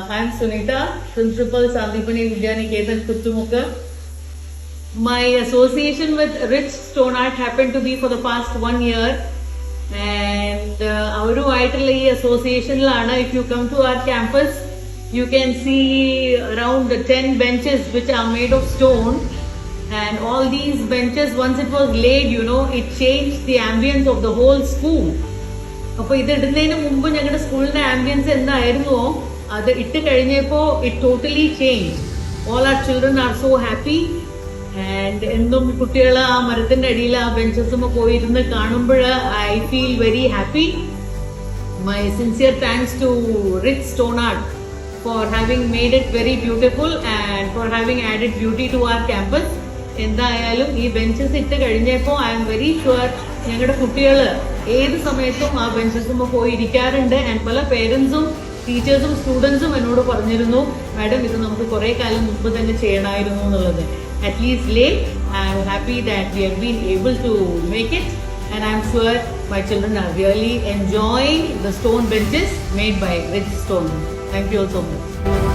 I'm Sunita, Principal Sandipani Vidyaniketan Kuttumukka. My association with Rich Stone Art happened to be for the past 1 year. And avarumaayittulla ee association-ilana, if you come to our campus, you can see around 10 benches which are made of stone. And all these benches, once it was laid, it changed the ambience of the whole school. അപ്പോൾ ഇത് ഇടുന്നതിന് മുമ്പ് ഞങ്ങളുടെ സ്കൂളിന്റെ ambience എന്തായിരുന്നോ അത് ഇട്ട് കഴിഞ്ഞപ്പോൾ it totally change. All are children are so happy. And എന്നും കുട്ടികൾ ആ മരത്തിന്റെ അടിയിൽ ആ ബെഞ്ചസുമ്പോൾ പോയിരുന്ന് കാണുമ്പോൾ I feel very happy. My sincere thanks to Rich Stone Art for having made it very beautiful and for having added beauty to our campus. എന്തായാലും ഈ ബെഞ്ചസ് ഇട്ട് കഴിഞ്ഞപ്പോൾ ഐ എം വെരി ഷുവർ ഞങ്ങളുടെ കുട്ടികൾ ഏത് സമയത്തും ആ ബെഞ്ചസുമ്പോൾ പോയി ഇരിക്കാറുണ്ട്. ആൻഡ് പല പേരൻസും ടീച്ചേഴ്സും സ്റ്റുഡൻസും എന്നോട് പറഞ്ഞിരുന്നു, മാഡം ഇത് നമുക്ക് കുറേ കാലം മുമ്പ് തന്നെ ചെയ്യണമായിരുന്നു എന്നുള്ളത്. At least late I am happy that we have been able to make it. And I am sure my children are really enjoying the stone benches made by Rich Stone. Thank you all so much.